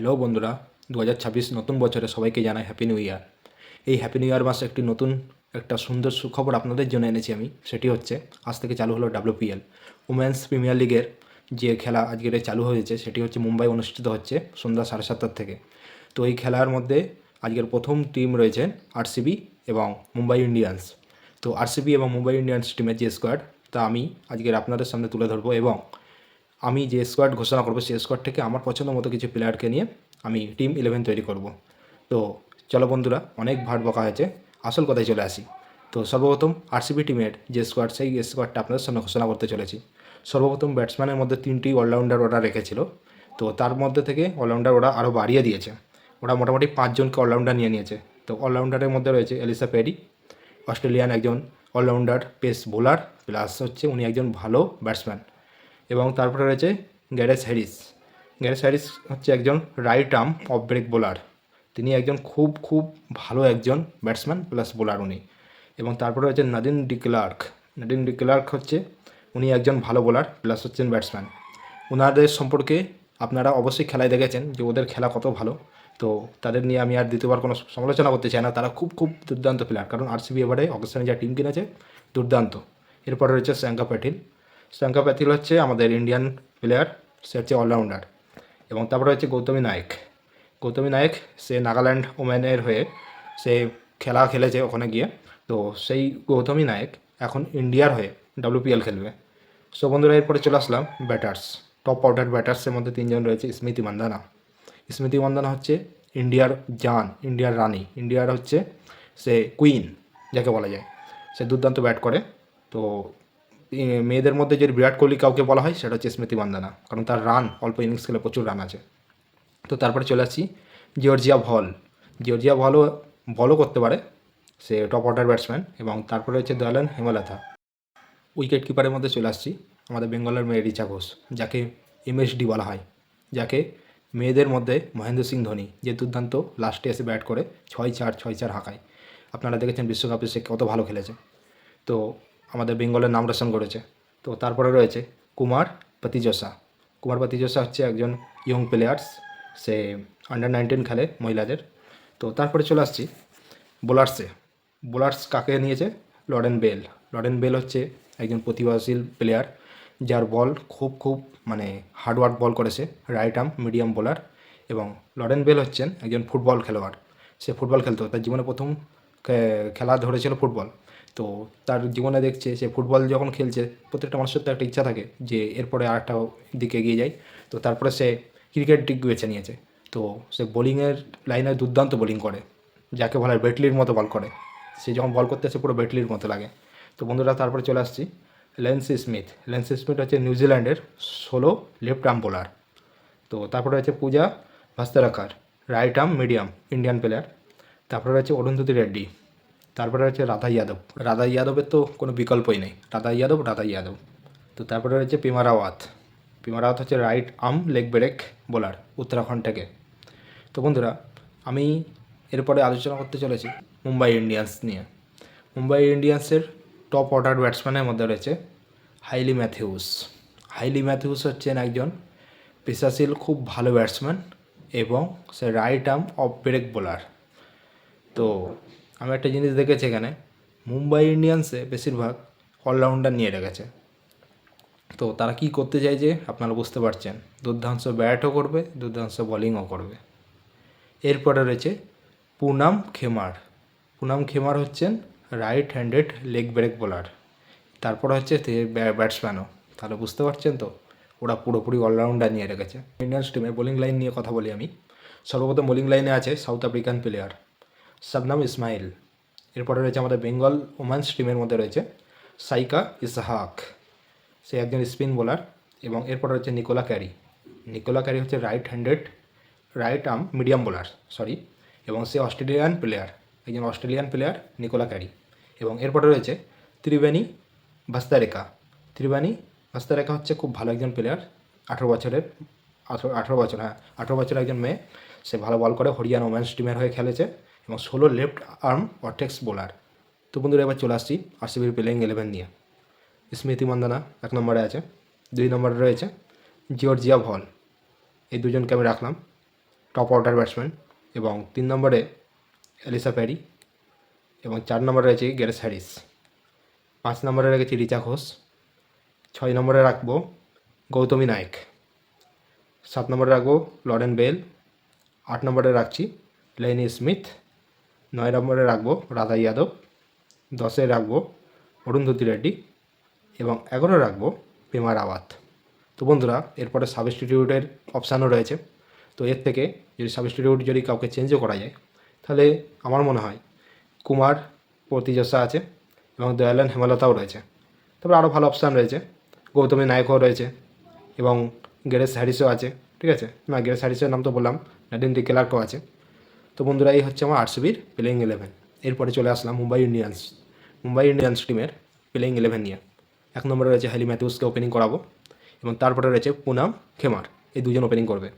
Hello বন্ধুরা, 2026 নতুন বছরে সবাইকে জানাই হ্যাপি নিউ ইয়ার। এই হ্যাপি নিউ ইয়ার মাসে একটি নতুন একটা সুন্দর সুখবর আপনাদের জন্য এনেছি আমি। সেটি হচ্ছে আজ থেকে চালু হলো WPL, উমেন্স প্রিমিয়ার লিগের যে খেলা আজকের চালু হয়েছে সেটি হচ্ছে মুম্বাই অনুষ্ঠিত হচ্ছে সন্ধ্যা 7:30 থেকে। তো এই খেলার মধ্যে আজকের প্রথম টিম রয়েছে আরসিবি এবং মুম্বাই ইন্ডিয়ান্স। তো আরসিবি এবং মুম্বাই ইন্ডিয়ান্স টিমের যে স্কোয়াড তা আমি আজকের আপনাদের সামনে তুলে ধরবো এবং আমি যে স্কোয়াড ঘোষণা করবো সেই স্কোয়াড থেকে আমার পছন্দ মতো কিছু প্লেয়ারকে নিয়ে আমি টিম 11 তৈরি করব। তো চলো বন্ধুরা, অনেক ভাট বকা হয়েছে, আসল কথায় চলে আসি। তো সর্বপ্রথম আরসিবি টিমের যে স্কোয়াড সেই স্কোয়াডটা আপনাদের সামনে ঘোষণা করতে চলেছি। সর্বপ্রথম ব্যাটসম্যানের মধ্যে 3টি অলরাউন্ডার ওরা রেখেছিল। তো তার মধ্যে থেকে অলরাউন্ডার ওরা আরও বাড়িয়ে দিয়েছে। ওরা মোটামুটি 5জনকে অলরাউন্ডার নিয়ে নিয়েছে। তো অলরাউন্ডারের মধ্যে রয়েছে এলিসা পেরি, অস্ট্রেলিয়ান একজন অলরাউন্ডার পেস বোলার, প্লাস হচ্ছে উনি একজন ভালো ব্যাটসম্যান। এবং তারপরে রয়েছে গ্যারেথ হ্যারিস। গ্যারেথ হ্যারিস হচ্ছে একজন right arm off break bowler. তিনি একজন খুব খুব ভালো একজন ব্যাটসম্যান প্লাস বোলার উনি। এবং তারপরে হচ্ছে Nadine de Klerk. Nadine de Klerk হচ্ছে উনি একজন ভালো বোলার প্লাস হচ্ছেন ব্যাটসম্যান। ওনাদের সম্পর্কে আপনারা অবশ্যই খেলায় দেখেছেন যে ওদের খেলা কত ভালো। তো তাদের নিয়ে আমি আর দ্বিতীয়বার কোনো সমালোচনা করতে চাই না, তারা খুব খুব দুর্দান্ত প্লেয়ার, কারণ আরসিবি এবারে অগস্টানে যা টিম কিনেছে দুর্দান্ত। এরপরে রয়েছে শ্যাঙ্কা প্যাটিল। শ্যাঙ্কা প্যাটিল হচ্ছে আমাদের ইন্ডিয়ান প্লেয়ার, সে হচ্ছে অলরাউন্ডার। এবং তারপরে হচ্ছে গৌতমী নায়েক। গৌতমী নায়েক সে নাগাল্যান্ড ওমেনের হয়ে সে খেলা খেলেছে ওখানে গিয়ে। তো সেই গৌতমী নায়েক এখন ইন্ডিয়ার হয়ে WPL খেলবে। সো বন্ধুরা, এরপরে চলে আসলাম ব্যাটার্স। টপ অর্ডার ব্যাটার্সের মধ্যে 3জন রয়েছে। স্মৃতি মান্দানা। স্মৃতি মান্দানা হচ্ছে ইন্ডিয়ার জান, ইন্ডিয়ার রানী, ইন্ডিয়ার হচ্ছে সে কুইন যাকে বলা যায়। সে দুর্দান্ত ব্যাট করে। তো মেয়েদের মধ্যে যদি বিরাট কোহলি কাউকে বলা হয় সেটা হচ্ছে স্মৃতি মান্দানা, কারণ তার রান অল্প ইনিংস খেলে প্রচুর রান আছে। তো তারপরে চলে আসছি জর্জিয়া ভল। জর্জিয়া ভলও বলও করতে পারে, সে টপ অর্ডার ব্যাটসম্যান। এবং তারপরে হচ্ছে দয়ালেন হেমলতা। উইকেট কিপারের মধ্যে চলে আসছি আমাদের বেঙ্গলের মেয়ে রিচা ঘোষ, যাকে MSD বলা হয়, যাকে মেয়েদের মধ্যে মহেন্দ্র সিং ধোনি যে দুর্দান্ত লাস্টে এসে ব্যাট করে 6-4 হাঁকায়। আপনারা দেখেছেন বিশ্বকাপে সে কত ভালো খেলেছে। তো আমাদের বেঙ্গলের নাম রোশন করেছে। তো তারপরে রয়েছে কুমার পাতিজোসা। কুমার পাতিজোসা হচ্ছে একজন ইয়ং প্লেয়ার্স, সে আন্ডার 19 খেলে মহিলাদের। তো তারপরে চলে আসছি বোলার্সে। বোলার্স কাকে নিয়েছে? Lauren bell. লরেন বেল হচ্ছে একজন প্রতিভাশীল প্লেয়ার, যার বল খুব খুব মানে হার্ডওয়ার্ক বল করেছে, রাইট আর্ম মিডিয়াম বোলার। এবং লরেন বেল হচ্ছেন একজন ফুটবল খেলোয়াড়। সে ফুটবল খেলতো, তার জীবনে প্রথম খেলা ধরেছিল ফুটবল। তো তার জীবনে দেখছে সে ফুটবল যখন খেলছে, প্রত্যেকটা মানুষের তো একটা ইচ্ছা থাকে যে এরপরে আরেকটা দিকে এগিয়ে যায়। তো তারপরে সে ক্রিকেট দিক বেছে নিয়েছে। তো সে বোলিংয়ের লাইনে দুর্দান্ত বোলিং করে, যাকে বলা হয় বেটলির মতো বল করে। সে যখন বল করতে আসে পুরো বেটলির মতো লাগে। তো বন্ধুরা, তারপরে চলে আসছি লেন্সি স্মিথ। লেন্সি স্মিথ হচ্ছে নিউজিল্যান্ডের সোলো লেফট আর্ম বোলার। তো তারপরে হচ্ছে Pooja Vastrakar, right arm medium Indian player. তারপরে রয়েছে অরুন্ধতী রেড্ডি। তারপরে রয়েছে রাধা যাদব। রাধা যাদবের তো কোনো বিকল্পই নেই, রাধা যাদব রাধা যাদব। তো তারপরে রয়েছে পিমা রাওয়াত। পিমা রাওয়াত হচ্ছে right arm leg break bowler Uttarakhand থেকে। তো বন্ধুরা, আমি এরপরে আলোচনা করতে চলেছি মুম্বাই ইন্ডিয়ান্স নিয়ে। মুম্বাই ইন্ডিয়ান্সের টপ অর্ডার ব্যাটসম্যানের মধ্যে রয়েছে হাইলি ম্যাথিউস। হাইলি ম্যাথিউস হচ্ছেন একজন পেশাশীল খুব ভালো ব্যাটসম্যান এবং সে right arm off break bowler. তো আমি একটা জিনিস দেখেছি এখানে, মুম্বাই ইন্ডিয়ান্সে বেশিরভাগ অলরাউন্ডার নিয়ে রেখেছে। তো তারা কি করতে চাইছে আপনারা বুঝতে পারছেন, দুর্দান্ত ব্যাটও করবে, দুর্দান্ত বোলিংও করবে। এরপরে রয়েছে পুনাম খেমার। পুনাম খেমার হচ্ছেন right handed leg break bowler. তারপরে হচ্ছে ব্যাটসম্যানও। তাহলে বুঝতে পারছেন তো, ওরা পুরোপুরি অলরাউন্ডার নিয়ে রেখেছে। ইন্ডিয়ান টিমে বোলিং লাইন নিয়ে কথা বলি আমি। সর্বপ্রথম বোলিং লাইনে আছে south African player Shabnam Ismail. এরপরে রয়েছে আমাদের বেঙ্গল ওমেন্স টিমের মধ্যে রয়েছে সাইকা ইসহাক, সে একজন স্পিন বোলার। এবং এরপরে রয়েছে নিকোলা ক্যারি। নিকোলা ক্যারি হচ্ছে right arm medium bowler, sorry. এবং সে অস্ট্রেলিয়ান প্লেয়ার, একজন অস্ট্রেলিয়ান প্লেয়ার নিকোলা ক্যারি। এবং এরপরে রয়েছে ত্রিবেণী ভাস্তারেকা। ত্রিবেণী ভাস্তারেকা হচ্ছে খুব ভালো একজন প্লেয়ার, 18 বছরের, 18 বছর, হ্যাঁ 18 বছরের একজন মেয়ে। সে ভালো বল করে, হরিয়ানা ওমেন্স টিমের হয়ে খেলেছে এবং 16 লেফট আর্ম অর্থেক্স বোলার। তো বন্ধুরা, এবার চলে আসছি আরসিবির প্লেইং 11 নিয়ে। স্মৃতি মান্দানা 1 নম্বরে আছে। 2 নম্বরে রয়েছে জর্জিয়া ভল। এই দুজনকে আমি রাখলাম। Top order batsman. এবং 3 নম্বরে এলিসা প্যারি এবং 4 নম্বরে রয়েছে গ্যারেথ হ্যারিস। 5 নম্বরে রেখেছি রিচা ঘোষ। 6 নম্বরে রাখবো গৌতমী নায়েক। 7 নম্বরে রাখবো লরেন বেল। 8 নম্বরে রাখছি লেনি স্মিথ। 9 নম্বরে রাখবো রাধা যাদব। 10-এ রাখবো অরুন্ধতী রেড্ডি এবং 11 রাখবো পেমা রাওয়াত। তো বন্ধুরা, এরপরে সাবস্টিটিউটের অপশানও রয়েছে। তো এর থেকে যদি সাবস্টিটিউট যদি কাউকে চেঞ্জও করা যায়, তাহলে আমার মনে হয় কুমার প্রতিযোশা আছে এবং দয়ালান হেমলতাও রয়েছে। তারপরে আরও ভালো অপশান রয়েছে, গৌতমী নায়কও রয়েছে এবং গ্যারেথ হ্যারিসও আছে। ঠিক আছে, না গ্যারেথ হ্যারিসের নাম তো বললাম, নাডিন ডি ক্লার্কও আছে। তো বন্ধুরা, এই হচ্ছে আমার আরসিবির প্লেইং 11। এরপরে চলে আসলাম মুম্বাই ইন্ডিয়ান্স টিমের প্লেইং 11 নিয়ে। 1 নম্বরে রয়েছে হ্যালি ম্যাথিউসকে ওপেনিং করাবো এবং তারপরে রয়েছে পুনাম খেমার, এই দুজন ওপেনিং করবে।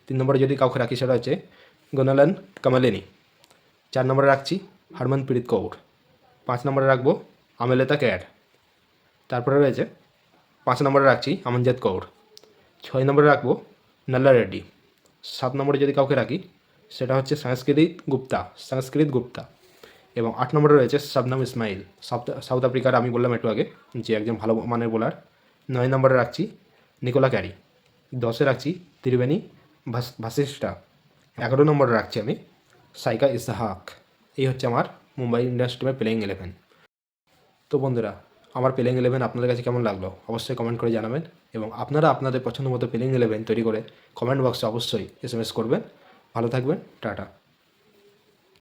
3 নম্বরে যদি কাউকে রাখি সেটা হচ্ছে গোনালান কামালেনি। 4 নম্বরে রাখছি হরমনপ্রীত কৌর। 5 নম্বরে রাখবো আমেলেতা ক্যার। তারপরে রয়েছে 5 নম্বরে রাখছি আমনজাত কৌর। 6 নম্বরে রাখবো নাল্লা রেড্ডি। 7 নম্বরে যদি কাউকে রাখি সেটা হচ্ছে সংস্কৃত গুপ্তা এবং 8 নম্বরে রয়েছে শবনম ইসমাইল, সাউথ আফ্রিকার, আমি বললাম একটু আগে যে একজন ভালো মানের বোলার। 9 নম্বরে রাখছি নিকোলা ক্যারি। 10-এ রাখছি ত্রিবেণী ভাসিস্টা। 11 নম্বরে রাখছি আমি সাইকা ইসহাক। এই হচ্ছে আমার মুম্বাই ইন্ডিয়ান্স টিমের প্লেইং 11। তো বন্ধুরা, আমার প্লেইং 11 আপনাদের কাছে কেমন লাগলো অবশ্যই কমেন্ট করে জানাবেন এবং আপনারা আপনাদের পছন্দ মতো প্লেইং 11 তৈরি করে কমেন্ট বক্সে অবশ্যই SMS করবেন। ভালো থাকবেন, টাটা।